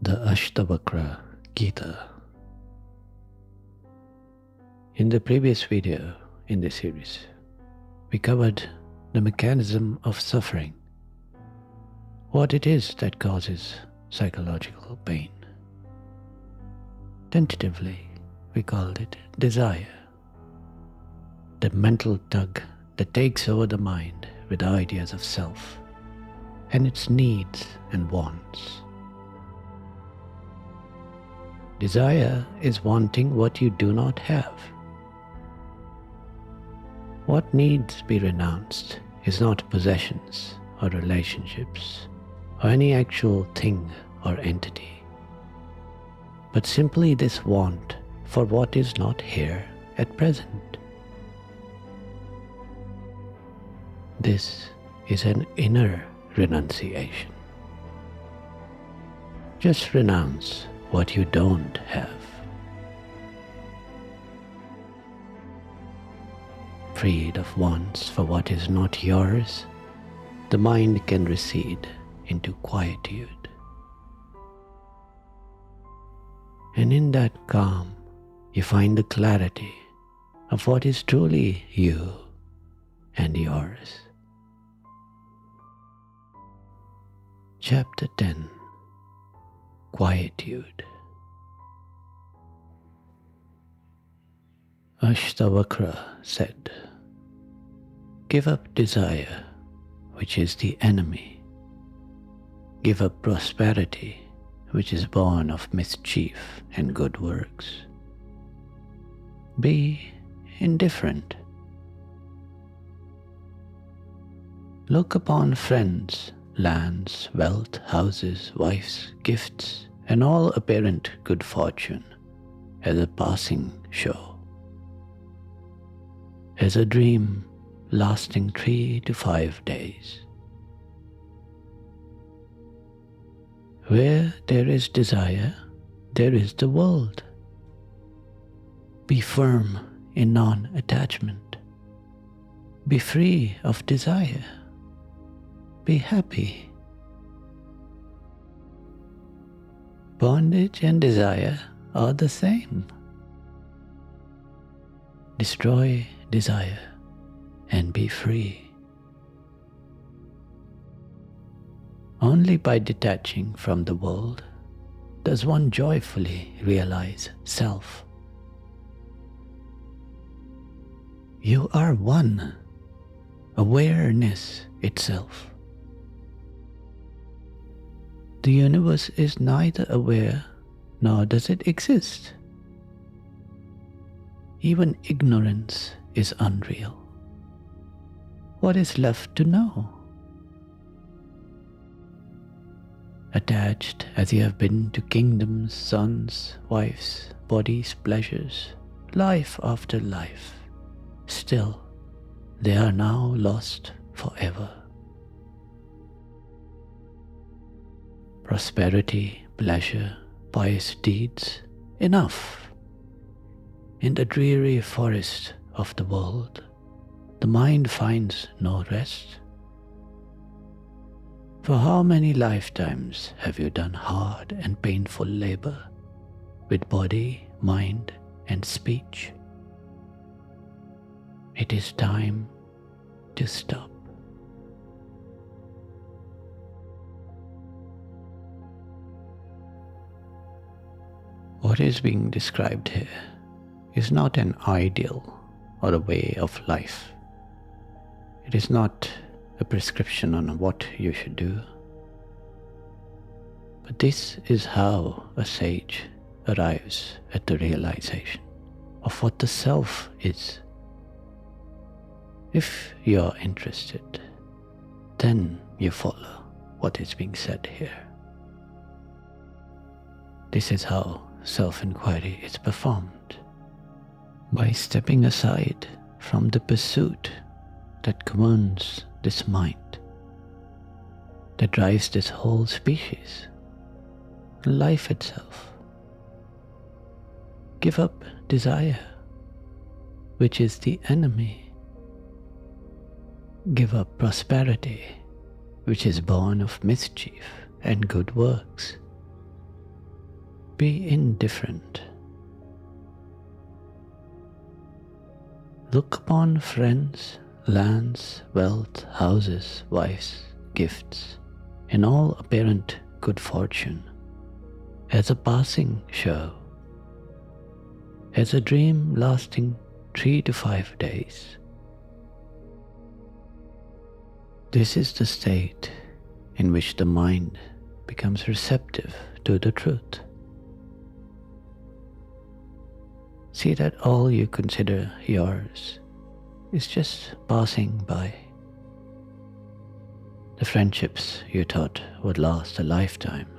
The Ashtavakra Gita. In the previous video in this series, we covered the mechanism of suffering, what it is that causes psychological pain. Tentatively, we called it desire, the mental tug that takes over the mind with ideas of self and its needs and wants. Desire is wanting what you do not have. What needs be renounced is not possessions or relationships or any actual thing or entity, but simply this want for what is not here at present. This is an inner renunciation. Just renounce what you don't have. Freed of wants for what is not yours, the mind can recede into quietude. And in that calm, you find the clarity of what is truly you and yours. Chapter 10. Quietude. Ashtavakra said, "Give up desire, which is the enemy. Give up prosperity, which is born of mischief and good works. Be indifferent. Look upon friends, lands, wealth, houses, wives, gifts, and all apparent good fortune as a passing show, as a dream lasting 3 to 5 days. Where there is desire, there is the world. Be firm in non-attachment. Be free of desire. Be happy. Bondage and desire are the same. Destroy desire and be free. Only by detaching from the world does one joyfully realize self. You are one, awareness itself. The universe is neither aware nor does it exist. Even ignorance is unreal. What is left to know? Attached as you have been to kingdoms, sons, wives, bodies, pleasures, life after life, still they are now lost forever. Prosperity, pleasure, pious deeds, enough. In the dreary forest of the world, the mind finds no rest. For how many lifetimes have you done hard and painful labor with body, mind, and speech? It is time to stop. What is being described here is not an ideal or a way of life. It is not a prescription on what you should do. But this is how a sage arrives at the realization of what the self is. If you are interested, then you follow what is being said here. This is how self-inquiry is performed, by stepping aside from the pursuit that governs this mind, that drives this whole species, life itself. Give up desire, which is the enemy. Give up prosperity, which is born of mischief and good works. Be indifferent. Look upon friends, lands, wealth, houses, wives, gifts, and all apparent good fortune as a passing show, as a dream lasting 3 to 5 days. This is the state in which the mind becomes receptive to the truth. See that all you consider yours is just passing by. The friendships you thought would last a lifetime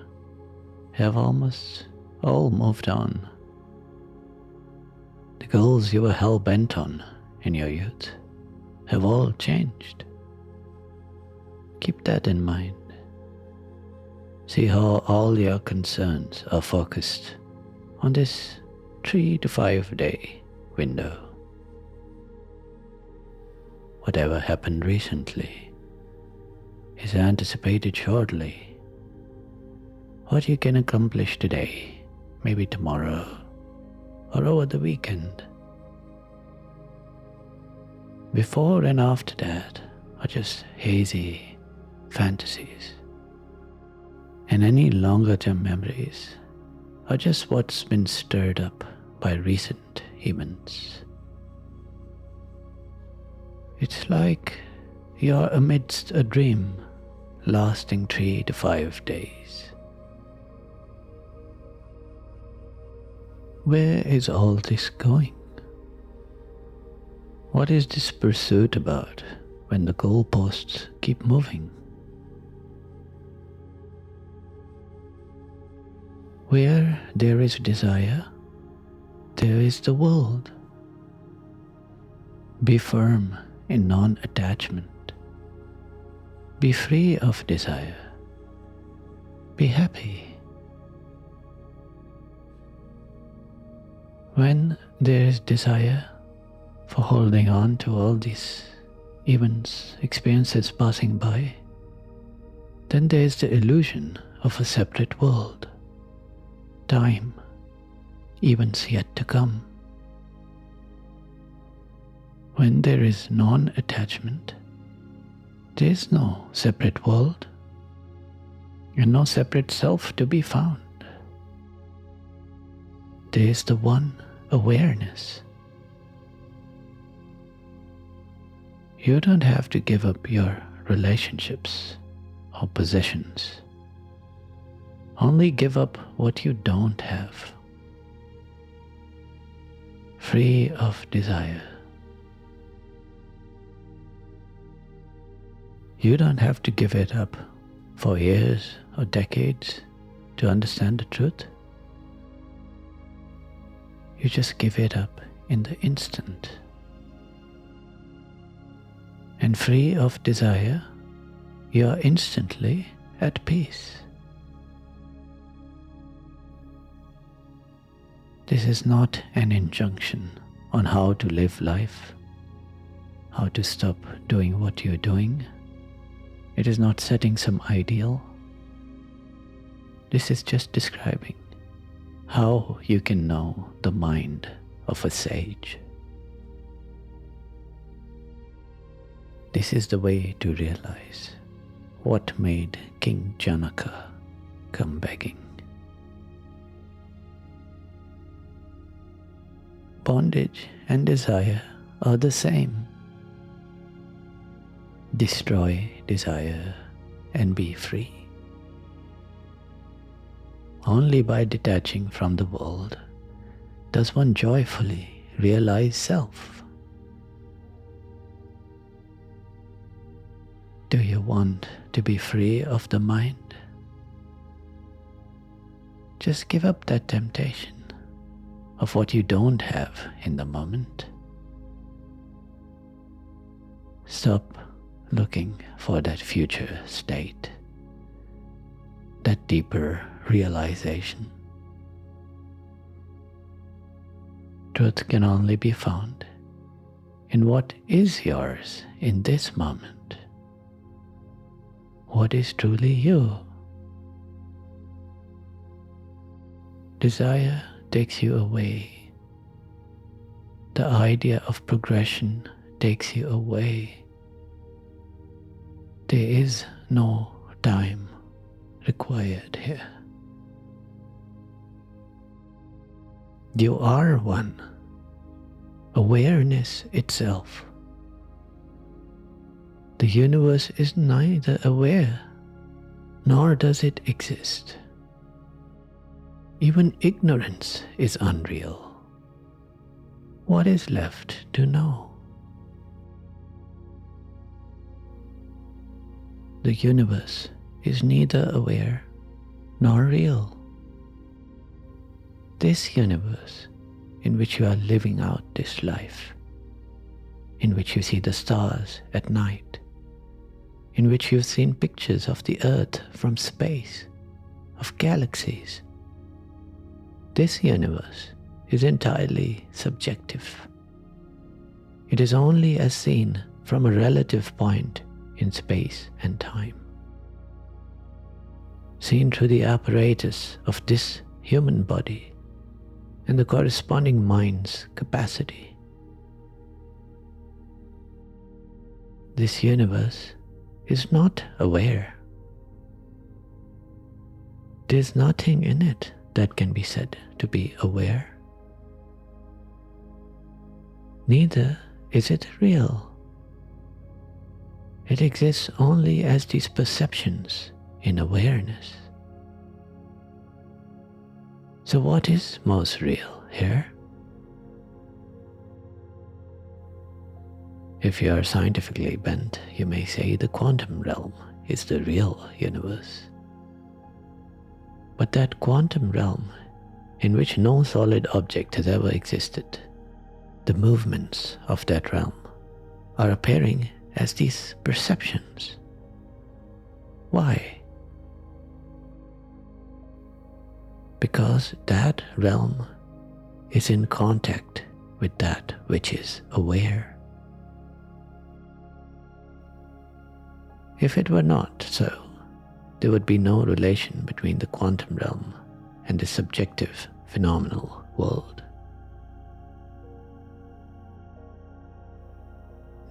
have almost all moved on. The goals you were hell-bent on in your youth have all changed. Keep that in mind. See how all your concerns are focused on this 3 to 5 day window. Whatever happened recently is anticipated shortly. What you can accomplish today, maybe tomorrow, or over the weekend. Before and after that are just hazy fantasies. And any longer-term memories are just what's been stirred up by recent events. It's like you're amidst a dream lasting 3 to 5 days. Where is all this going? What is this pursuit about when the goalposts keep moving? Where there is desire, there is the world. Be firm in non-attachment. Be free of desire. Be happy. When there is desire for holding on to all these events, experiences passing by, then there is the illusion of a separate world, time, events yet to come. When there is non-attachment, there is no separate world and no separate self to be found. There is the one awareness. You don't have to give up your relationships or possessions. Only give up what you don't have. Free of desire. You don't have to give it up for years or decades to understand the truth. You just give it up in the instant. And free of desire, you are instantly at peace. This is not an injunction on how to live life, how to stop doing what you're doing. It is not setting some ideal. This is just describing how you can know the mind of a sage. This is the way to realize what made King Janaka come begging. Bondage and desire are the same. Destroy desire and be free. Only by detaching from the world does one joyfully realize self. Do you want to be free of the mind? Just give up that temptation of what you don't have in the moment. Stop looking for that future state, that deeper realization. Truth can only be found in what is yours in this moment. What is truly you? Desire takes you away. The idea of progression takes you away. There is no time required here. You are one, awareness itself. The universe is neither aware nor does it exist. Even ignorance is unreal. What is left to know? The universe is neither aware nor real. This universe in which you are living out this life, in which you see the stars at night, in which you've seen pictures of the earth from space, of galaxies. This universe is entirely subjective. It is only as seen from a relative point in space and time, seen through the apparatus of this human body and the corresponding mind's capacity. This universe is not aware. There's nothing in it that can be said to be aware. Neither is it real. It exists only as these perceptions in awareness. So what is most real here? If you are scientifically bent, you may say the quantum realm is the real universe. But that quantum realm, in which no solid object has ever existed, the movements of that realm are appearing as these perceptions. Why? Because that realm is in contact with that which is aware. If it were not so, there would be no relation between the quantum realm and the subjective phenomenal world.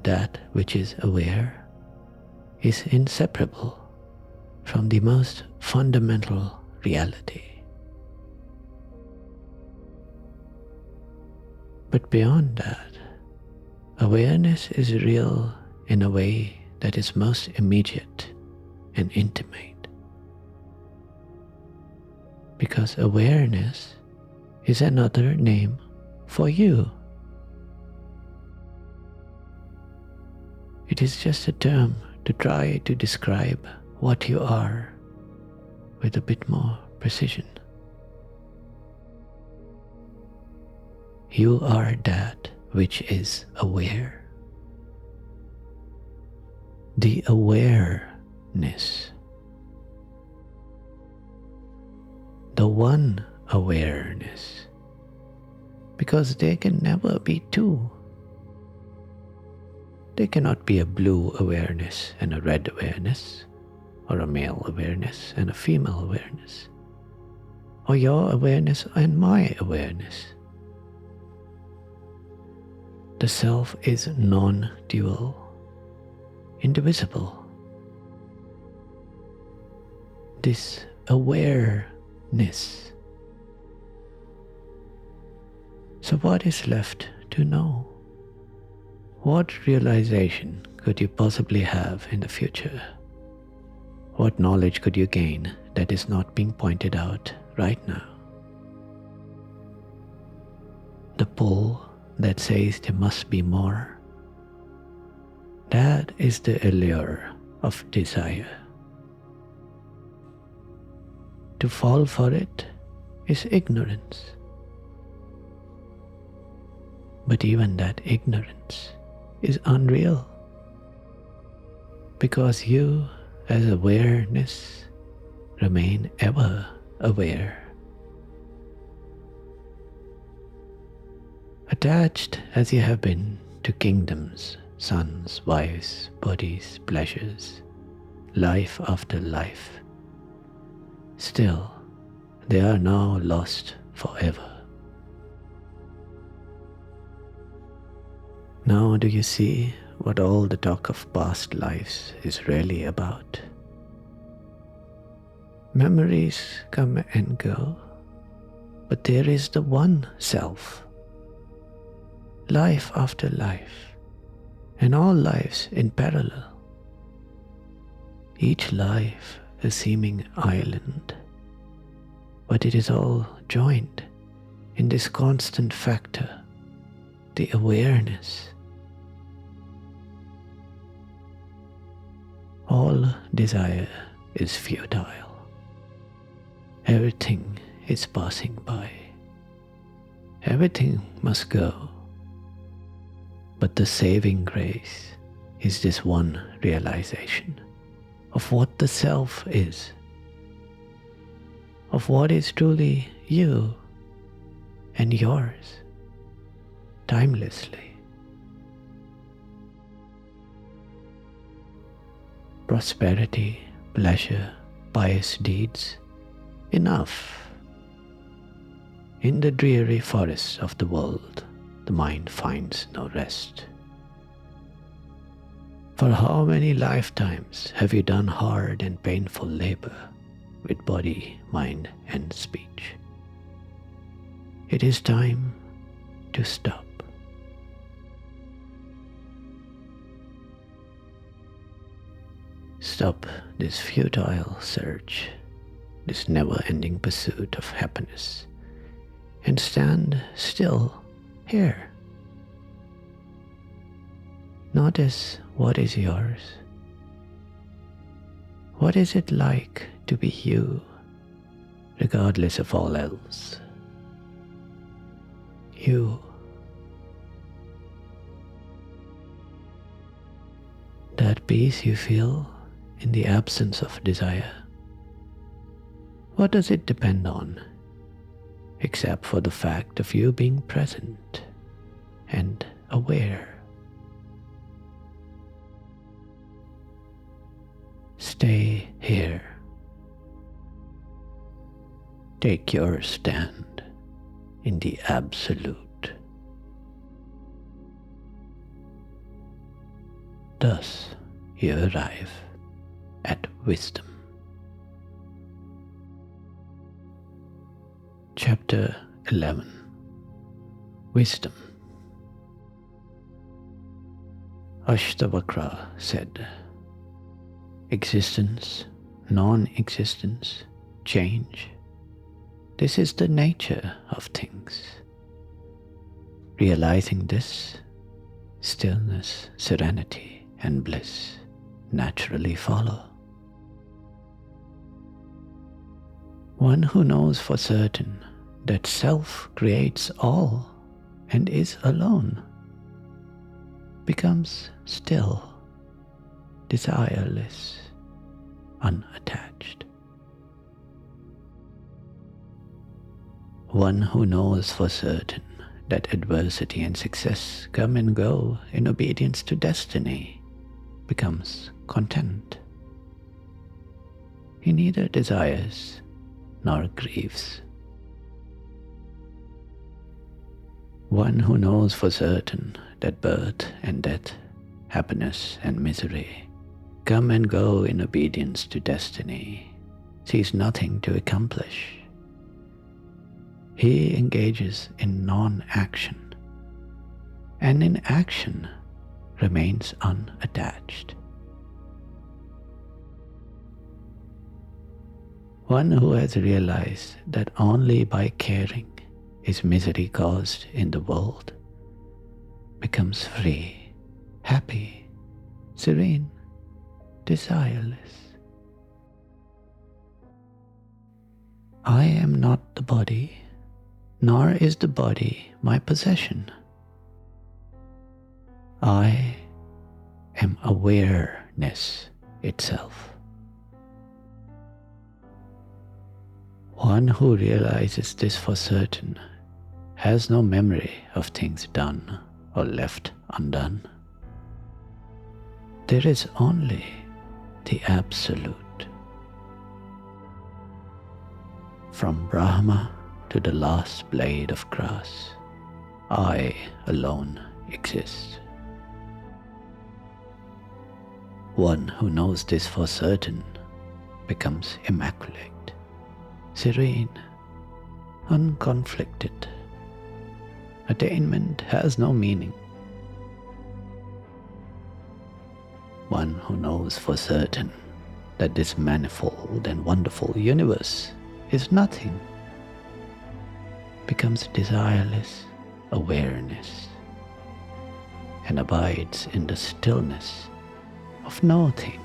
That which is aware is inseparable from the most fundamental reality. But beyond that, awareness is real in a way that is most immediate and intimate. Because awareness is another name for you. It is just a term to try to describe what you are with a bit more precision. You are that which is aware. The awareness. The one awareness. Because there can never be two. There cannot be a blue awareness and a red awareness, or a male awareness and a female awareness, or your awareness and my awareness. The self is non-dual, indivisible. This awareness. So what is left to know? What realization could you possibly have in the future? What knowledge could you gain that is not being pointed out right now? The pull that says there must be more. That is the allure of desire. To fall for it is ignorance. But even that ignorance is unreal, because you as awareness remain ever aware. Attached as you have been to kingdoms, sons, wives, bodies, pleasures, life after life, still they are now lost forever. Now do you see what all the talk of past lives is really about? Memories come and go, but there is the one self, life after life, and all lives in parallel. Each life a seeming island, but it is all joined in this constant factor, the awareness. All desire is futile. Everything is passing by. Everything must go. But the saving grace is this one realization of what the self is, of what is truly you and yours, timelessly. Prosperity, pleasure, pious deeds, enough. In the dreary forests of the world, the mind finds no rest. For how many lifetimes have you done hard and painful labor with body, mind, and speech? It is time to stop. Stop this futile search, this never-ending pursuit of happiness, and stand still here. Notice what is yours. What is it like to be you, regardless of all else? You. That peace you feel in the absence of desire. What does it depend on, except for the fact of you being present and aware? Stay here. Take your stand in the absolute. Thus you arrive at wisdom. Chapter 11. Wisdom. Ashtavakra said, existence, non-existence, change. This is the nature of things. Realizing this, stillness, serenity, and bliss naturally follow. One who knows for certain that self creates all and is alone becomes still, desireless, unattached. One who knows for certain that adversity and success come and go in obedience to destiny becomes content. He neither desires nor grieves. One who knows for certain that birth and death, happiness and misery come and go in obedience to destiny sees nothing to accomplish. He engages in non-action, and in action remains unattached. One who has realized that only by caring is misery caused in the world becomes free, happy, serene, desireless. I am not the body, nor is the body my possession. I am awareness itself. One who realizes this for certain has no memory of things done or left undone. There is only the absolute. From Brahma to the last blade of grass, I alone exist. One who knows this for certain becomes immaculate, serene, unconflicted. Attainment has no meaning. One who knows for certain that this manifold and wonderful universe is nothing becomes desireless awareness and abides in the stillness of nothing.